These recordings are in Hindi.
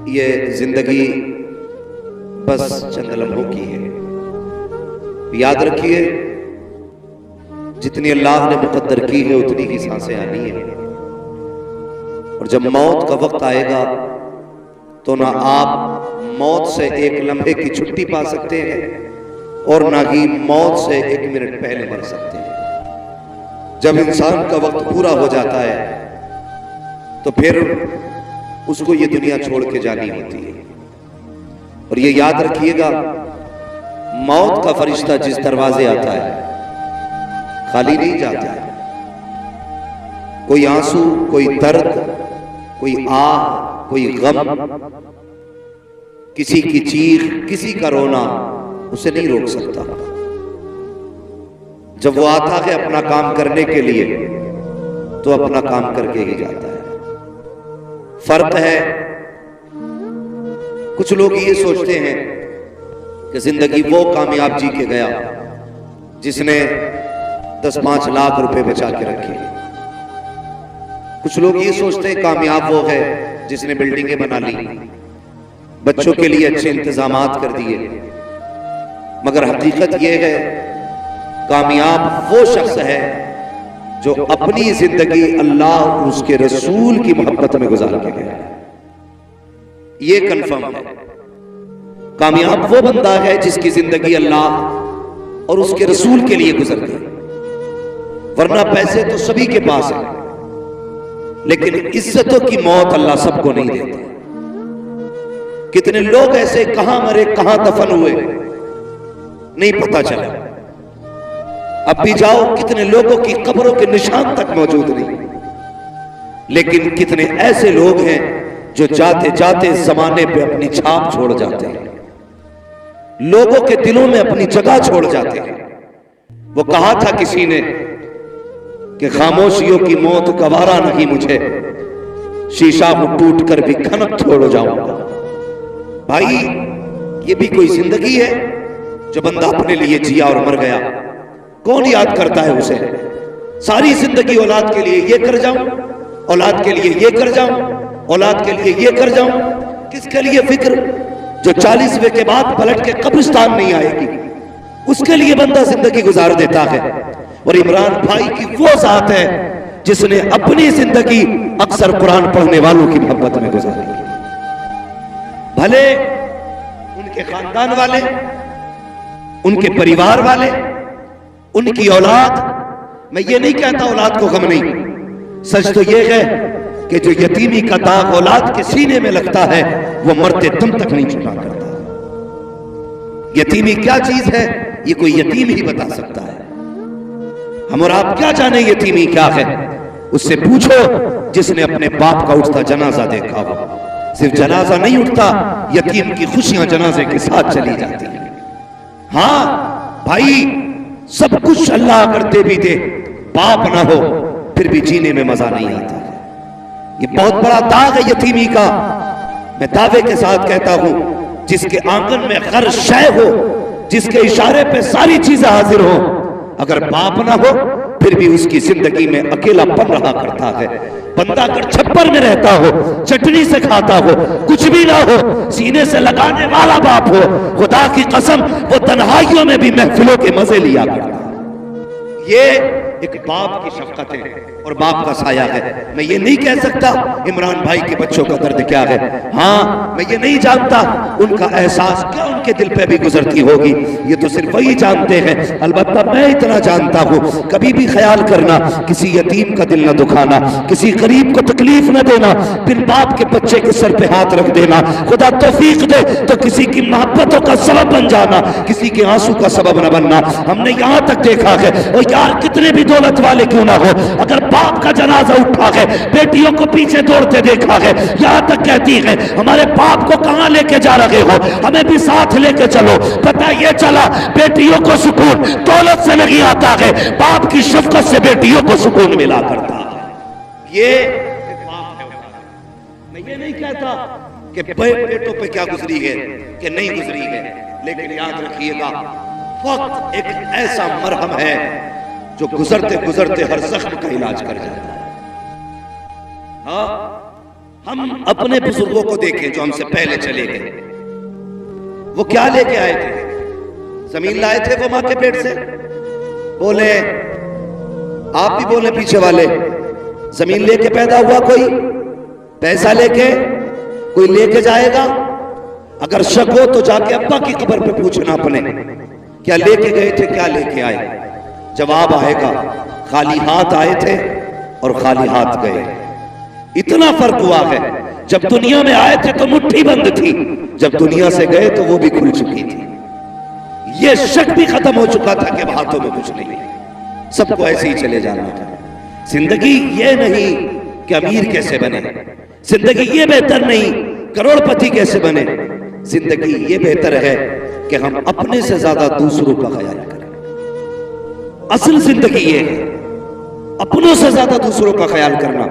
ये जिंदगी बस चंद लम्हों की है। याद रखिए, जितनी अल्लाह ने मुकद्दर की है उतनी ही सांसें आनी है। और जब मौत का वक्त आएगा तो ना आप मौत से एक लम्हे की छुट्टी पा सकते हैं और ना ही मौत से एक मिनट पहले मर सकते हैं। जब इंसान का वक्त पूरा हो जाता है तो फिर उसको ये दुनिया छोड़ के जानी होती है। और ये याद रखिएगा, मौत का फरिश्ता जिस दरवाजे आता है खाली नहीं जाता है। कोई आंसू, कोई दर्द, कोई आह, कोई गम, किसी की चीख, किसी का रोना उसे नहीं रोक सकता। जब वो आता है अपना काम करने के लिए तो अपना काम करके ही जाता है। फर्क है, कुछ लोग ये सोचते हैं कि जिंदगी वो कामयाब जी के गया जिसने 10-5 लाख रुपए बचा के रखे। कुछ लोग ये सोचते हैं कामयाब वो है जिसने बिल्डिंगें बना ली, बच्चों के लिए अच्छे इंतजामात कर दिए। मगर हकीकत यह है, कामयाब वो शख्स है जो अपनी जिंदगी अल्लाह और उसके रसूल की मोहब्बत में गुजार के गया। ये कंफर्म है। कामयाब वो बंदा है जिसकी जिंदगी अल्लाह और उसके रसूल के लिए गुजर गई। वरना पैसे तो सभी के पास है, लेकिन इज्जतों की मौत अल्लाह सबको नहीं देता। कितने लोग ऐसे कहां मरे, कहां दफन हुए नहीं पता चला। अब भी जाओ, कितने लोगों की कब्रों के निशान तक मौजूद नहीं। लेकिन कितने ऐसे लोग हैं जो जाते जाते जमाने पे अपनी छाप छोड़ जाते हैं, लोगों के दिलों में अपनी जगह छोड़ जाते हैं। वो कहा था किसी ने कि खामोशियों की मौत गवारा नहीं मुझे, शीशा मुंह टूट कर भी खनक छोड़ जाऊंगा। भाई, ये भी कोई जिंदगी है जो बंदा अपने लिए जिया और मर गया? कौन याद करता है उसे? सारी जिंदगी औलाद के लिए ये कर जाऊं, औलाद के लिए ये कर जाऊं, औलाद के लिए ये कर जाऊं। किसके लिए फिक्र? जो 40वें के बाद पलट के कब्रिस्तान नहीं आएगी, उसके लिए बंदा जिंदगी गुजार देता है। और इमरान भाई की वो जात है जिसने अपनी जिंदगी अक्सर कुरान पढ़ने वालों की मोहब्बत में गुजारी। भले उनके खानदान वाले, उनके परिवार वाले, उनकी औलाद, मैं ये नहीं कहता औलाद को गम नहीं, सच तो ये है कि जो यतीमी का दाग औलाद के सीने में लगता है वो मरते दम तक नहीं छुपा करता। यतीमी क्या चीज है ये कोई यतीम ही बता सकता है। हम और आप क्या जाने यतीमी क्या है? उससे पूछो जिसने अपने बाप का उठता जनाजा देखा हो। सिर्फ जनाजा नहीं उठता, यतीम की खुशियां जनाजे के साथ चली जाती है। हाँ भाई, सब कुछ अल्लाह करते भी दे, बाप ना हो फिर भी जीने में मजा नहीं आता। ये बहुत बड़ा दाग है यतीमी का। मैं दावे के साथ कहता हूं, जिसके आंगन में हर शय हो, जिसके इशारे पे सारी चीजें हाजिर हो, अगर बाप ना हो फिर भी उसकी जिंदगी में अकेलापन रहा करता है। बंदा अगर छप्पर में रहता हो, चटनी से खाता हो, कुछ भी ना हो, सीने से लगाने वाला बाप हो, खुदा की कसम वो तन्हाइयों में भी महफिलों के मजे लिया करता। ये एक बाप की शफकत है और बाप का साया है। मैं ये नहीं कह सकता इमरान भाई के बच्चों का दर्द क्या है। हाँ, मैं ये नहीं जानता उनका एहसास क्या उनके दिल पे भी गुजरती होगी, ये तो सिर्फ वही जानते हैं। अलबत्ता मैं इतना जानता हूँ, कभी भी ख्याल करना किसी यतीम का दिल न दुखाना, किसी गरीब को तकलीफ न देना, बिन बाप के बच्चे के सर पे हाथ रख देना। खुदा तौफीक दे तो किसी की मोहब्बतों का सबब बन जाना, किसी के आंसू का सबब न बनना। हमने यहाँ तक देखा है, और यार कितने भी दौलत वाले क्यों ना हो, अगर बाप का जनाजा उठा है, बेटियों को पीछे दौड़ते देखा है, यहां तक कहती है हमारे बाप को कहां लेके जा रहे हो, हमें भी साथ लेके चलो। पता ये चला बेटियों को सुकून दौलत से नहीं आता है, बाप की शफकत से बेटियों को सुकून मिला करता है। ये बाप है। मैं ये नहीं कहता कि बेटों पे क्या गुजरी है कि नहीं गुजरी है, लेकिन याद रखिएगा वक्त एक ऐसा मरहम है जो गुजरते गुजरते हर जख्म का इलाज कर जाता है। हाँ, हम अपने बुजुर्गों को देखें जो हमसे पहले चले गए, वो क्या लेके आए थे? जमीन लाए थे वो मां के पेट से। बोले, आप भी बोले पीछे वाले, जमीन लेके पैदा हुआ कोई? पैसा लेके कोई लेके जाएगा? अगर शक हो तो जाके अब्बा की कब्र पे पूछना अपने, क्या लेके गए थे, क्या लेके आए? जवाब आएगा, खाली हाथ आए थे और खाली हाथ गए। इतना फर्क हुआ है, जब दुनिया में आए थे तो मुट्ठी बंद थी, जब दुनिया से गए तो वो भी खुल चुकी थी। ये शक भी खत्म हो चुका था कि हाथों में कुछ नहीं, सबको ऐसे ही चले जाना था। जिंदगी ये नहीं कि अमीर कैसे बने, जिंदगी ये बेहतर नहीं करोड़पति कैसे बने, जिंदगी ये बेहतर है कि हम अपने से ज्यादा दूसरों का ख्याल करें। असल जिंदगी ये है, अपनों से ज्यादा दूसरों का ख्याल करना,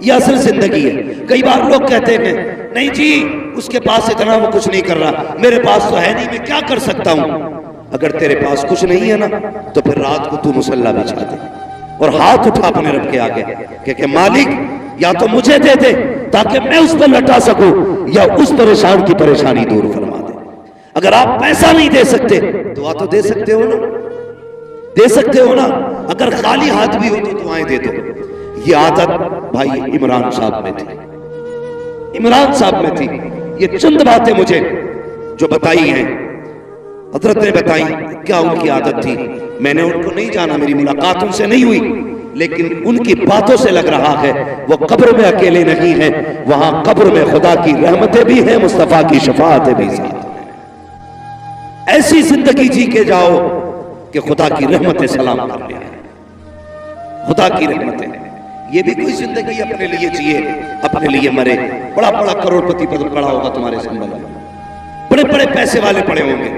ये असल जिंदगी है। कई बार लोग कहते हैं नहीं जी उसके पास इतना, वो कुछ नहीं कर रहा, मेरे पास तो है नहीं, मैं क्या कर सकता हूं? अगर तेरे पास कुछ नहीं है ना, तो फिर रात को तू मुसल्ला बिछा दे और हाथ उठा अपने रब के आगे कि मालिक या तो मुझे दे दे ताकि मैं उस पर लटा सकूं, या उस परेशान की परेशानी दूर फरमा दे। अगर आप पैसा नहीं दे सकते, दुआ तो दे सकते हो ना, दे सकते हो ना। अगर खाली हाथ भी हो तो दुआएं दे दो। ये आदत भाई इमरान साहब में थी, इमरान साहब में थी। ये चंद बातें मुझे जो बताई हैं, हजरत ने बताई, क्या उनकी आदत थी। मैंने उनको नहीं जाना, मेरी मुलाकात उनसे नहीं हुई, लेकिन उनकी बातों से लग रहा है वो कब्र में अकेले नहीं है, वहां कब्र में खुदा की रहमतें भी हैं, मुस्तफा की शफाअतें भी साथ हैं। ऐसी जिंदगी जी के जाओ कि खुदा की रहमतें सलाम कर ले, खुदा की रहमतें। ये भी कोई जिंदगी अपने लिए जिए, अपने लिए मरे। बड़ा बड़ा करोड़पति पद पड़ा होगा तुम्हारे संबंध में, बड़े बड़े पैसे वाले पड़े होंगे,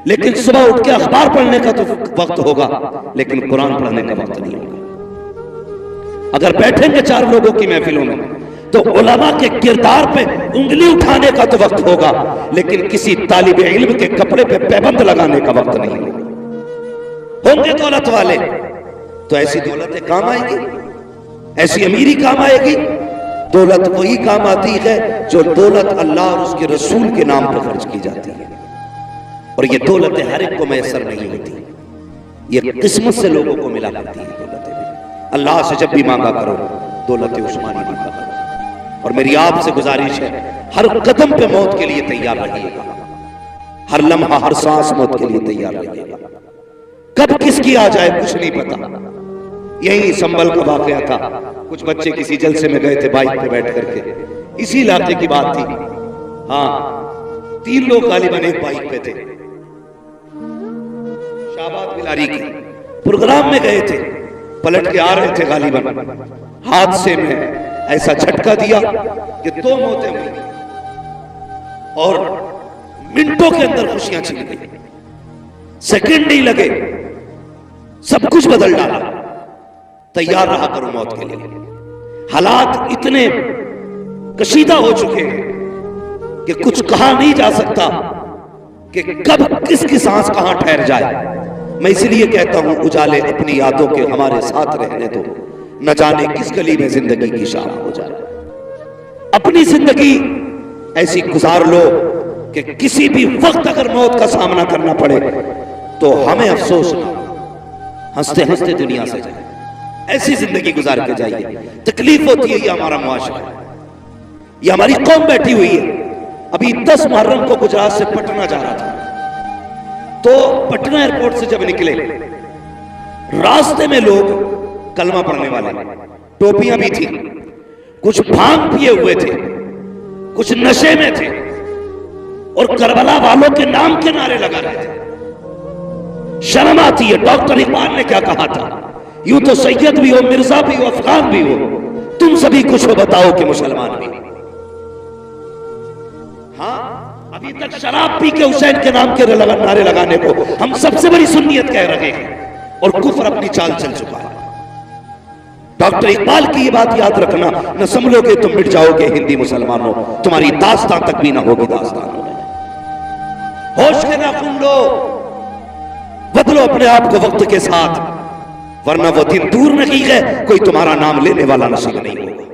लेकिन सुबह उठ के अखबार पढ़ने का तो वक्त होगा, लेकिन कुरान पढ़ने का वक्त नहीं होगा। अगर बैठेंगे चार लोगों की महफिलों में तो उलमा के किरदार पे उंगली उठाने का तो वक्त होगा, लेकिन किसी तालिब इल्म के कपड़े पे पैबंद लगाने का वक्त नहीं होगा। होंगे दौलत वाले तो ऐसी दौलतें काम आएगी, ऐसी अमीरी काम आएगी। दौलत वही काम आती है जो दौलत अल्लाह और उसके रसूल के नाम पर खर्च की जाती है, और ये दौलतें हर एक को मैसर नहीं होती, ये किस्मत से लोगों को मिला करती है दौलतें। अल्लाह से जब भी मांगा करो दौलत उस्मानी मांगा करो। और मेरी आपसे गुजारिश है, हर कदम पे मौत के लिए तैयार रहिएगा, हर लम्हा हर सांस मौत के लिए तैयार रहिएगा। कब किसकी आ जाए कुछ नहीं पता। यही संभल का वाकया था, कुछ बच्चे किसी जलसे में गए थे बाइक पे बैठ करके, इसी इलाके की बात थी। हाँ, 3 लोग गालिबन एक बाइक पे थे, शाहबाद बिलारी के प्रोग्राम में गए थे, पलट के आ रहे थे गालिबन, हादसे में ऐसा झटका दिया कि 2 मौतें हुई और मिनटों के अंदर खुशियां छिन गई। सेकंड नहीं लगे, सब कुछ बदल डाला। तैयार रहा करो मौत के लिए। हालात इतने कशीदा हो चुके हैं कि कुछ कहा नहीं जा सकता कि कब किसकी सांस कहां ठहर जाए। मैं इसलिए कहता हूं, उजाले अपनी यादों के हमारे साथ रहने दो, न जाने किस गली में जिंदगी की शाम हो जाए। अपनी जिंदगी ऐसी गुजार लो कि किसी भी वक्त अगर मौत का सामना करना पड़े तो हमें अफसोस ना, हंसते हंसते दुनिया से जाए। ऐसी जिंदगी गुजार के जाइए। तकलीफ होती है, ये हमारा मुआशरा है, ये हमारी कौम बैठी हुई है। अभी 10 मुहर्रम को गुजरात से पटना जा रहा था, तो पटना एयरपोर्ट से जब निकले, रास्ते में लोग कलमा पढ़ने वाले, टोपियां भी थी, कुछ भांग पिए हुए थे, कुछ नशे में थे, और करबला वालों के नाम के नारे लगा रहे थे। शर्म आती है। डॉक्टर इकबाल ने क्या कहा था, यूं तो सैयद भी हो, मिर्जा भी हो, अफगान भी हो, तुम सभी कुछ हो बताओ कि मुसलमान भी। हाँ, अभी तक शराब पी के हुसैन के नाम के नारे लगाने को हम सबसे बड़ी सुन्नियत कह रहे हैं, और कुफ्र अपनी चाल चल चुका है। डॉक्टर इकबाल की ये बात याद रखना, न समझोगे तुम मिट जाओगे हिंदी मुसलमानों, तुम्हारी दास्तान तक भी ना होगी दास्तान। होश के नाखून लो, बदलो अपने आप को वक्त के साथ, वरना वो दिन दूर नहीं है कोई तुम्हारा नाम लेने वाला नसीब नहीं होगा।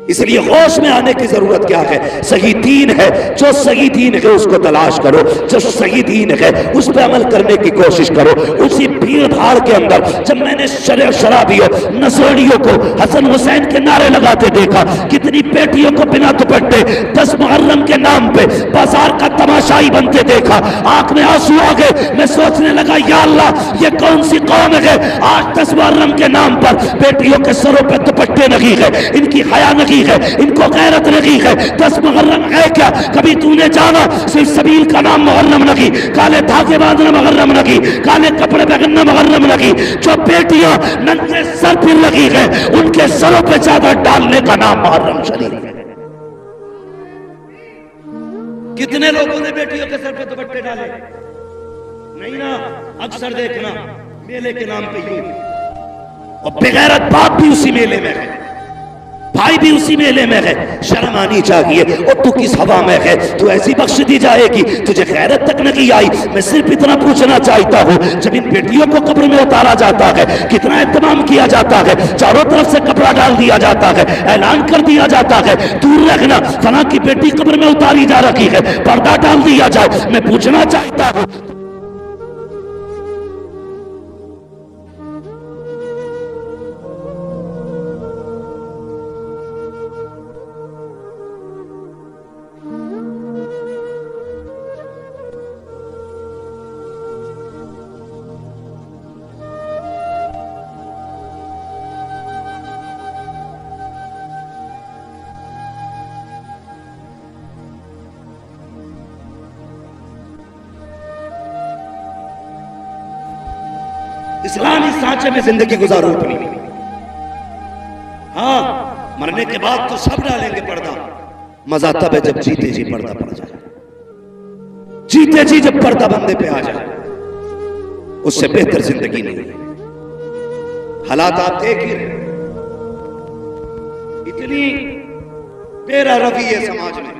इसलिए होश में आने की जरूरत क्या है? सही दीन है, जो सही दीन है उसको तलाश करो, जो सही दीन है उस पर अमल करने की कोशिश करो। उसी भीड़ भाड़ के अंदर जब मैंने शराबियों नसोड़ियों को हसन हुसैन के नारे लगाते देखा, कितनी बेटियों को बिना दुपट्टे 10 मुहर्रम के नाम पे बाजार का तमाशाई बनते देखा, आंख में आंसू आ गए। मैं सोचने लगा, या अल्लाह ये कौन सी कौम है आज 10 मुहर्रम के नाम पर बेटियों के सरों पे दुपट्टे नहीं है, इनकी हया नहीं है, इनको गैरत नहीं है। 10 मुहर्रम है क्या? कभी तूने जाना सिर्फ सबील का नाम मुहर्रम नहीं, काले धागे बांधना मुहर्रम नहीं, काले कपड़े पहनना मुहर्रम नहीं। जो बेटियां नंगे सर फिर लगी है उनके सरों पे चादर डालने का नाम मुहर्रम शरीफ है। कितने लोगों ने बेटियों के सर पे दुपट्टे डाले? नहीं ना, अक्सर देखना मेले के नाम पे यूं, और बेगैरत बाप भी उसी मेले में है, भाई भी उसी मेले में है। शर्म आनी चाहिए। और तू किस हवा में है? तू ऐसी बख्श दी जाएगी, तुझे गैरत तक नहीं आई। मैं सिर्फ इतना पूछना चाहता हूँ, जब इन बेटियों को कब्र में उतारा जाता है कितना एहतमाम किया जाता है, चारों तरफ से कपड़ा डाल दिया जाता है, ऐलान कर दिया जाता है दूर रखना, फला की बेटी कब्र में उतारी जा रही है, पर्दा डाल दिया जाए। मैं पूछना चाहता हूँ, इस्लामी सांचे में जिंदगी गुजारो अपनी। हाँ, मरने के बाद तो सब डालेंगे पर्दा, मजा तब है जब जीते जी पर्दा पड़ जाए, जीते जी जब पर्दा बंदे पे आ जाए, उससे बेहतर जिंदगी नहीं है। हालात आप देख ही रहे, इतनी बेरारवी है समाज में,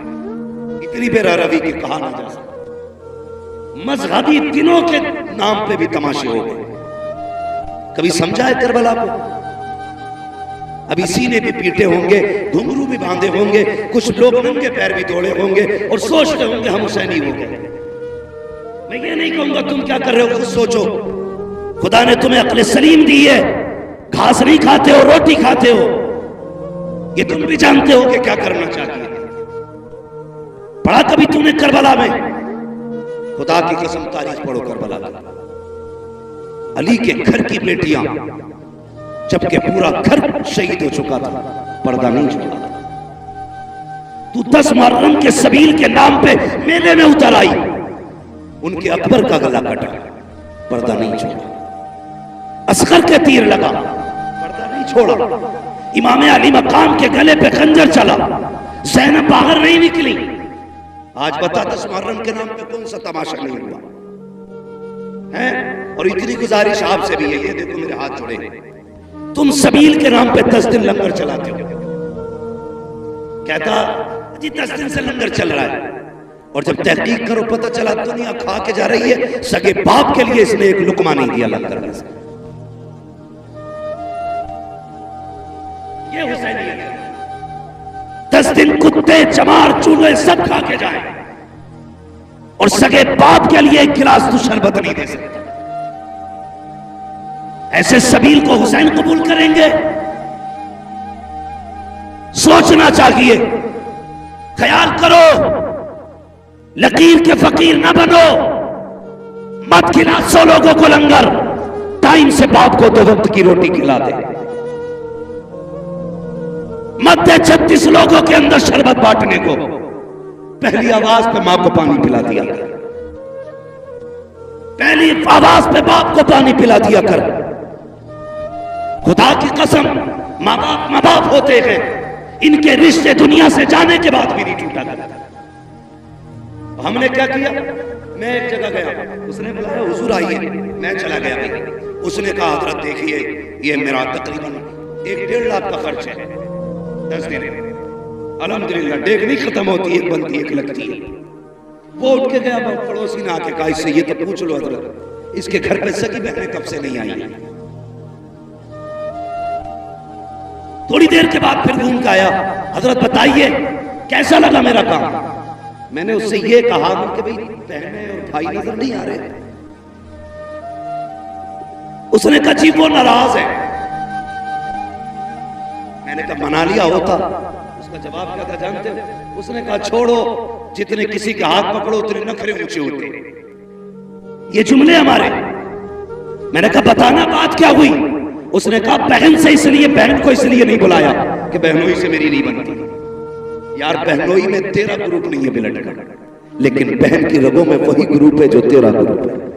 इतनी बेरारवी की कहा ना जा सकती। मजहबी दिनों के नाम पे भी तमाशे हो गए। कभी समझा है करबला को? अभी सीने भी पीटे होंगे, घुंघरू भी बांधे होंगे, कुछ लोग नंगे पैर भी दौड़े होंगे और सोचते होंगे हम हुसैनी हो गए। मैं ये नहीं कहूंगा तुम क्या कर रहे हो, खुद सोचो। खुदा ने तुम्हें अक्ल सलीम दी है, घास नहीं खाते हो, रोटी खाते हो, ये तुम भी जानते हो कि क्या करना चाहिए। पढ़ा कभी तूने करबला में? खुदा की कसम तारीफ पढ़ो करबला का। अली के घर की बेटियां, जबकि पूरा घर शहीद हो चुका था, पर्दा नहीं छोड़ा था। तू 10 मुहर्रम के सबील के नाम पे मेले में उतर आई, उनके अकबर का गला कटा, पर्दा नहीं छोड़ा। असगर के तीर लगा, पर्दा नहीं छोड़ा। इमाम अली मकाम के गले पे खंजर चला, ज़ैनब बाहर नहीं निकली। आज बता 10 मुहर्रम के नाम पे कौन सा तमाशा नहीं हुआ है? और इतनी गुजारिश आपसे भी है, ये देखो मेरे हाथ जुड़े, तुम सबील के नाम पे 10 दिन लंगर चलाते हो। कहता जी 10 दिन से लंगर चल रहा है, और जब तहकीक करो पता चला दुनिया खा के जा रही है, सगे बाप के लिए इसने एक लुकमा नहीं दिया लंगर में से। ये हुसैनी है। 10 दिन कुत्ते चमार चूहे सब खा के जाए, और सगे बाप के लिए एक गिलास तू शरबत नहीं दे सकता। ऐसे सबील को हुसैन कबूल करेंगे? सोचना चाहिए, ख्याल करो, लकीर के फकीर ना बनो। मत खिला 100 लोगों को लंगर, टाइम से बाप को 2 वक्त की रोटी खिला दे। मत दे 36 लोगों के अंदर शरबत बांटने को, पहली आवाज पे मां को पानी पिला दिया कर, पहली आवाज पे बाप को पानी पिला दिया कर। खुदा की कसम, माँ बाप होते हैं, इनके रिश्ते दुनिया से जाने के बाद भी नहीं टूटा करता। हमने क्या किया? मैं एक जगह गया, उसने बुलाया हुजूर आइए, मैं चला गया भाई। उसने कहा हजरत देखिए ये मेरा तकरीबन 1-1.5 लाख का खर्च है, 10 दिन। अल्हम्दुलिल्लाह डेग नहीं खत्म होती, एक बनती एक लगती है। वो उठ के गया, पड़ोसी ने आके कहा इससे ये तो पूछ लो हजरत, इसके घर पे सगी बहनें कब से नहीं आई। थोड़ी देर के बाद फिर घूम के आया, हजरत बताइए कैसा लगा मेरा काम। मैंने उससे ये कहा कि भाई बहनें और भाई नजर नहीं आ रहे। उसने कहा जी वो नाराज है। मैंने कहा मना लिया होता। उसका जवाब क्या था जानते हो? उसने कहा छोड़ो, जितने किसी का हाथ पकड़ो उतने नखरे ऊंचे होते। ये जुमले हमारे। मैंने कहा बताना बात क्या हुई। उसने कहा बहन से इसलिए, बहन को इसलिए नहीं बुलाया कि बहनोई से मेरी नहीं बनती। यार बहनोई में तेरा ग्रुप नहीं है ब्लड का, लेकिन बहन की रगों में वही ग्रुप है जो तेरा ग्रुप है।